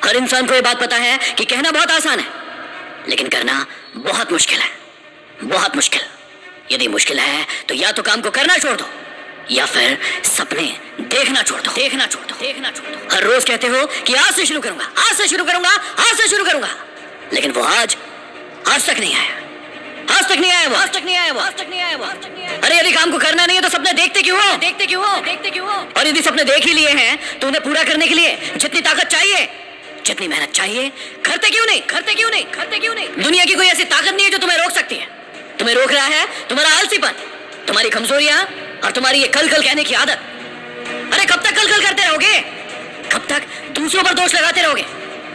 हर इंसान को ये बात पता है कि कहना बहुत आसान है, लेकिन करना बहुत मुश्किल है, बहुत मुश्किल। यदि मुश्किल है तो या तो काम को करना छोड़ दो या फिर सपने देखना छोड़ दो, देखना छोड़ दो, देखना छोड़ दो। हर रोज कहते हो कि आज से शुरू करूंगा, आज से शुरू करूंगा, आज से शुरू करूंगा, लेकिन वो आज तक नहीं आया, आज तक नहीं आया वो, आज तक नहीं आया वो, आज तक नहीं आया वो। अरे यदि काम को करना नहीं है तो सपने देखते क्यों हो, देखते क्यों हो, देखते क्यों हो? और यदि सपने देख ही लिए हैं तो उन्हें पूरा करने के लिए जितनी ताकत चाहिए, जितनी मेहनत चाहिए, करते क्यों नहीं, करते क्यों नहीं, करते क्यों नहीं? दुनिया की कोई ऐसी ताकत नहीं है जो तुम्हें रोक सकती है। तुम्हें रोक रहा है तुम्हारा आलसीपन, तुम्हारी कमजोरियां और तुम्हारी ये कल कल कहने की आदत। अरे कब तक कल कल करते रहोगे? कब तक दूसरों पर दोष लगाते रहोगे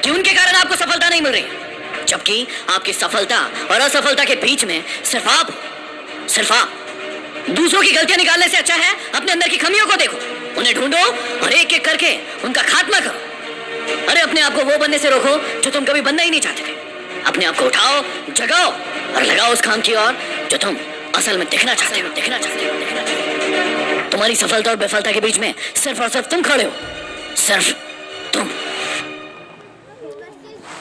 कि उनके कारण आपको सफलता नहीं मिल रही, जबकि आपकी सफलता और असफलता के बीच में सिर्फ आप, सिर्फ आप। दूसरों की गलतियां निकालने से अच्छा है अपने अंदर की कमियों को देखो, उन्हें ढूंढो और एक एक करके उनका खात्मा करो। अरे अपने आप को वो बनने से रोको जो तुम कभी बनना ही नहीं चाहते थे। अपने आप को उठाओ, जगाओ और लगाओ उस काम की ओर जो तुम असल में देखना चाहते हो, देखना चाहते हो, देखना चाहते हो। तुम्हारी सफलता और विफलता के बीच में सिर्फ और सिर्फ तुम खड़े हो, सिर्फ तुम।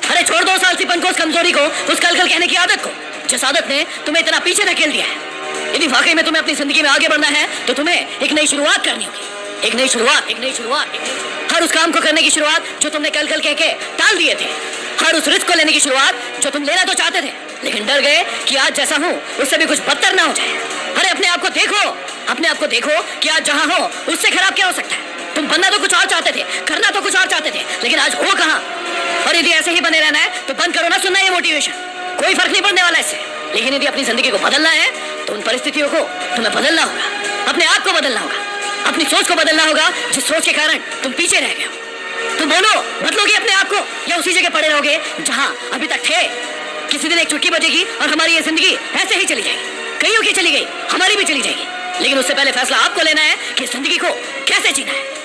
अरे छोड़ दो उस आलसीपन को, उस कमजोरी को, उस कल कल कहने की आदत को, जिस आदत ने तुम्हें इतना पीछे धकेल दिया है। यदि वाकई में तुम्हें अपनी जिंदगी में आगे बढ़ना है तो तुम्हें एक नई शुरुआत करनी होगी, एक नई शुरुआत, एक नई शुरुआत। हर उस काम को करने की शुरुआत जो तुमने कल कल कह के टाल दिए थे, हर उस रिस्क को लेने की शुरुआत जो तुम लेना तो चाहते थे लेकिन डर गए कि आज जैसा हूं उससे भी कुछ बदतर ना हो जाए। अरे अपने आप को देखो, अपने आप को देखो कि आज जहां हो उससे खराब क्या हो सकता है। तुम बनना तो कुछ और चाहते थे, करना तो कुछ और चाहते थे, लेकिन आज हो कहां? और यदि ऐसे ही बने रहना है तो बंद करो ना सुनना ये मोटिवेशन, कोई फर्क नहीं पड़ने वाला इससे। लेकिन यदि अपनी जिंदगी को बदलना है तो उन परिस्थितियों को तुम्हें बदलना होगा, अपने आप को बदलना होगा, अपनी सोच को बदलना होगा जिस सोच के कारण तुम पीछे रह गए हो। तुम बोलो बदलोगे अपने आप को या उसी जगह पड़े रहोगे जहां अभी तक थे? किसी दिन एक चुटकी बजेगी और हमारी ये जिंदगी ऐसे ही चली जाएगी। कईयों की चली गई, हमारी भी चली जाएगी, लेकिन उससे पहले फैसला आपको लेना है कि जिंदगी को कैसे जीना है।